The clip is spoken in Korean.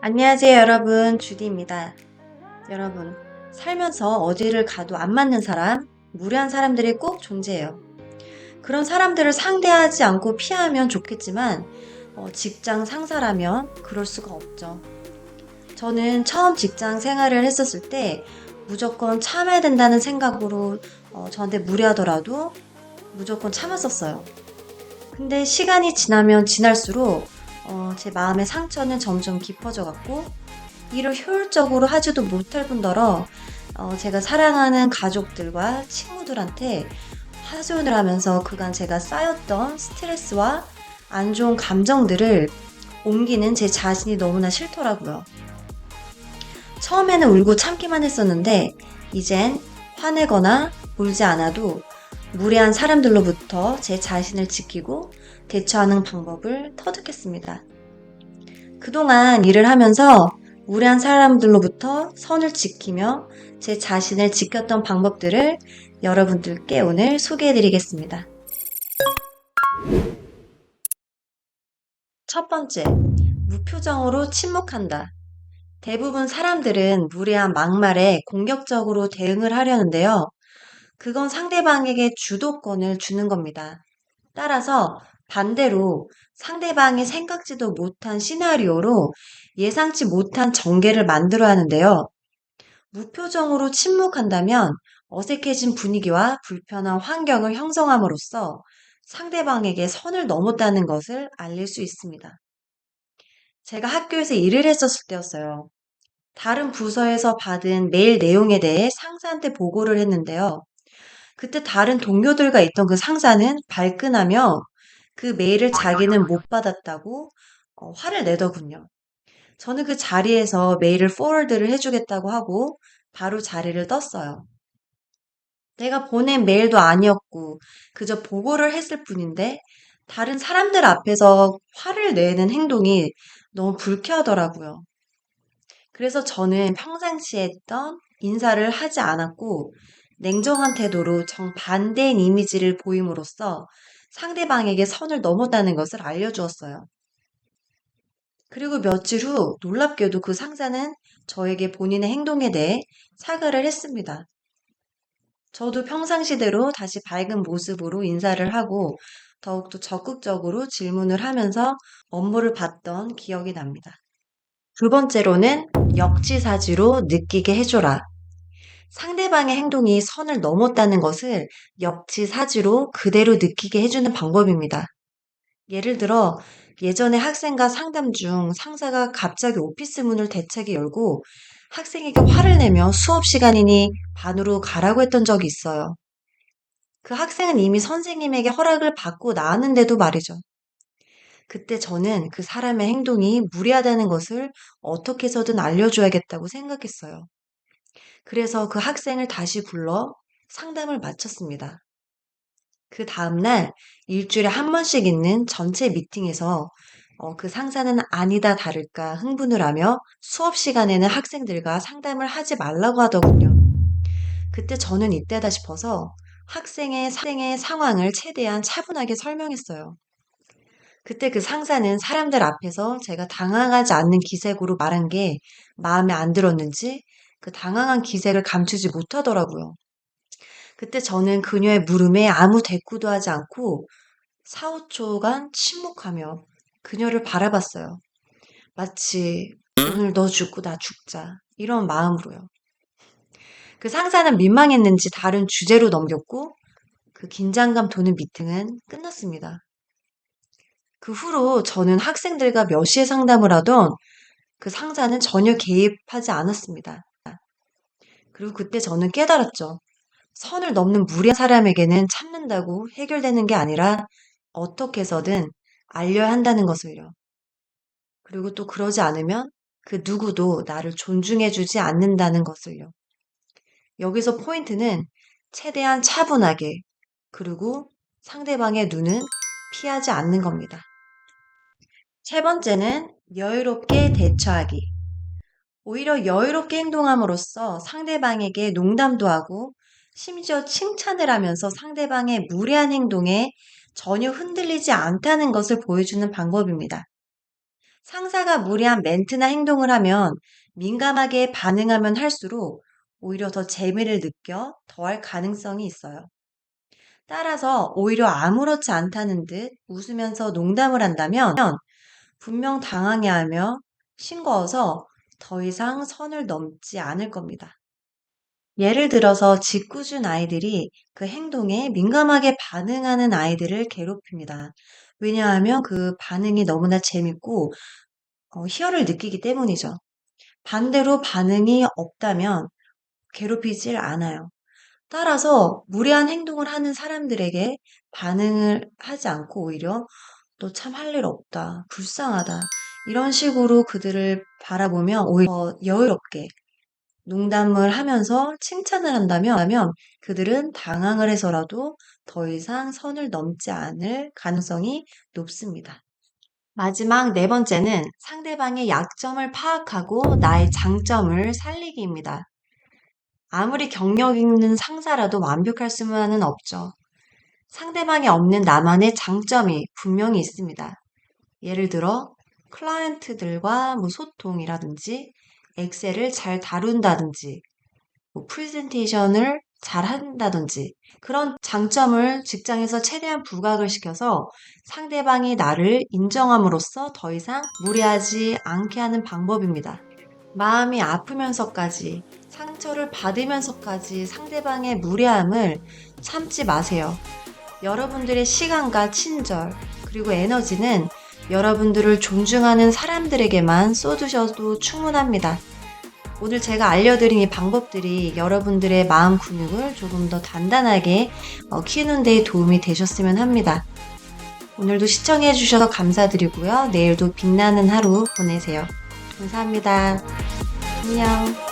안녕하세요, 여러분. 주디입니다. 여러분, 살면서 어디를 가도 안 맞는 사람, 무례한 사람들이 꼭 존재해요. 그런 사람들을 상대하지 않고 피하면 좋겠지만, 직장 상사라면 그럴 수가 없죠. 저는 처음 직장 생활을 했었을 때 무조건 참아야 된다는 생각으로 저한테 무례하더라도 무조건 참았었어요. 근데 시간이 지나면 지날수록 제 마음의 상처는 점점 깊어져 갔고, 일을 효율적으로 하지도 못할 뿐더러 제가 사랑하는 가족들과 친구들한테 하소연을 하면서 그간 제가 쌓였던 스트레스와 안 좋은 감정들을 옮기는 제 자신이 너무나 싫더라고요. 처음에는 울고 참기만 했었는데 이젠 화내거나 울지 않아도 무례한 사람들로부터 제 자신을 지키고 대처하는 방법을 터득했습니다. 그동안 일을 하면서 무례한 사람들로부터 선을 지키며 제 자신을 지켰던 방법들을 여러분들께 오늘 소개해 드리겠습니다. 첫 번째, 무표정으로 침묵한다. 대부분 사람들은 무례한 막말에 공격적으로 대응을 하려는데요. 그건 상대방에게 주도권을 주는 겁니다. 따라서 반대로 상대방이 생각지도 못한 시나리오로 예상치 못한 전개를 만들어야 하는데요. 무표정으로 침묵한다면 어색해진 분위기와 불편한 환경을 형성함으로써 상대방에게 선을 넘었다는 것을 알릴 수 있습니다. 제가 학교에서 일을 했었을 때였어요. 다른 부서에서 받은 메일 내용에 대해 상사한테 보고를 했는데요. 그때 다른 동료들과 있던 그 상사는 발끈하며 그 메일을 자기는 못 받았다고 화를 내더군요. 저는 그 자리에서 메일을 포워드를 해주겠다고 하고 바로 자리를 떴어요. 내가 보낸 메일도 아니었고 그저 보고를 했을 뿐인데 다른 사람들 앞에서 화를 내는 행동이 너무 불쾌하더라고요. 그래서 저는 평상시에 했던 인사를 하지 않았고 냉정한 태도로 정반대인 이미지를 보임으로써 상대방에게 선을 넘었다는 것을 알려주었어요. 그리고 며칠 후 놀랍게도 그 상사는 저에게 본인의 행동에 대해 사과를 했습니다. 저도 평상시대로 다시 밝은 모습으로 인사를 하고 더욱더 적극적으로 질문을 하면서 업무를 봤던 기억이 납니다. 두 번째로는 역지사지로 느끼게 해줘라. 상대방의 행동이 선을 넘었다는 것을 역지사지로 그대로 느끼게 해주는 방법입니다. 예를 들어 예전에 학생과 상담 중 상사가 갑자기 오피스 문을 대차게 열고 학생에게 화를 내며 수업 시간이니 반으로 가라고 했던 적이 있어요. 그 학생은 이미 선생님에게 허락을 받고 나왔는데도 말이죠. 그때 저는 그 사람의 행동이 무례하다는 것을 어떻게 해서든 알려줘야겠다고 생각했어요. 그래서 그 학생을 다시 불러 상담을 마쳤습니다. 그 다음날 일주일에 한 번씩 있는 전체 미팅에서 그 상사는 아니다 다를까 흥분을 하며 수업 시간에는 학생들과 상담을 하지 말라고 하더군요. 그때 저는 이때다 싶어서 학생의 상황을 최대한 차분하게 설명했어요. 그때 그 상사는 사람들 앞에서 제가 당황하지 않는 기색으로 말한 게 마음에 안 들었는지 그 당황한 기색을 감추지 못하더라고요. 그때 저는 그녀의 물음에 아무 대꾸도 하지 않고 4, 5초간 침묵하며 그녀를 바라봤어요. 마치 오늘 너 죽고 나 죽자 이런 마음으로요. 그 상사는 민망했는지 다른 주제로 넘겼고 그 긴장감 도는 미팅은 끝났습니다. 그 후로 저는 학생들과 몇 시에 상담을 하던 그 상사는 전혀 개입하지 않았습니다. 그리고 그때 저는 깨달았죠. 선을 넘는 무례한 사람에게는 참는다고 해결되는 게 아니라 어떻게 해서든 알려야 한다는 것을요. 그리고 또 그러지 않으면 그 누구도 나를 존중해주지 않는다는 것을요. 여기서 포인트는 최대한 차분하게 그리고 상대방의 눈은 피하지 않는 겁니다. 세 번째는 여유롭게 대처하기. 오히려 여유롭게 행동함으로써 상대방에게 농담도 하고 심지어 칭찬을 하면서 상대방의 무례한 행동에 전혀 흔들리지 않다는 것을 보여주는 방법입니다. 상사가 무리한 멘트나 행동을 하면 민감하게 반응하면 할수록 오히려 더 재미를 느껴 더할 가능성이 있어요. 따라서 오히려 아무렇지 않다는 듯 웃으면서 농담을 한다면 분명 당황해하며 싱거워서 더 이상 선을 넘지 않을 겁니다. 예를 들어서 짓궂은 아이들이 그 행동에 민감하게 반응하는 아이들을 괴롭힙니다. 왜냐하면 그 반응이 너무나 재밌고 희열을 느끼기 때문이죠. 반대로 반응이 없다면 괴롭히질 않아요. 따라서 무례한 행동을 하는 사람들에게 반응을 하지 않고 오히려 너 참 할 일 없다, 불쌍하다, 이런 식으로 그들을 바라보며 오히려 여유롭게 농담을 하면서 칭찬을 한다면 그들은 당황을 해서라도 더 이상 선을 넘지 않을 가능성이 높습니다. 마지막 네 번째는 상대방의 약점을 파악하고 나의 장점을 살리기입니다. 아무리 경력 있는 상사라도 완벽할 수만은 없죠. 상대방이 없는 나만의 장점이 분명히 있습니다. 예를 들어 클라이언트들과 소통이라든지 엑셀을 잘 다룬다든지 프레젠테이션을 잘 한다든지 그런 장점을 직장에서 최대한 부각을 시켜서 상대방이 나를 인정함으로써 더 이상 무리하지 않게 하는 방법입니다. 마음이 아프면서까지 상처를 받으면서까지 상대방의 무례함을 참지 마세요. 여러분들의 시간과 친절 그리고 에너지는 여러분들을 존중하는 사람들에게만 쏟으셔도 충분합니다. 오늘 제가 알려드린 이 방법들이 여러분들의 마음 근육을 조금 더 단단하게 키우는 데 도움이 되셨으면 합니다. 오늘도 시청해 주셔서 감사드리고요. 내일도 빛나는 하루 보내세요. 감사합니다. 안녕.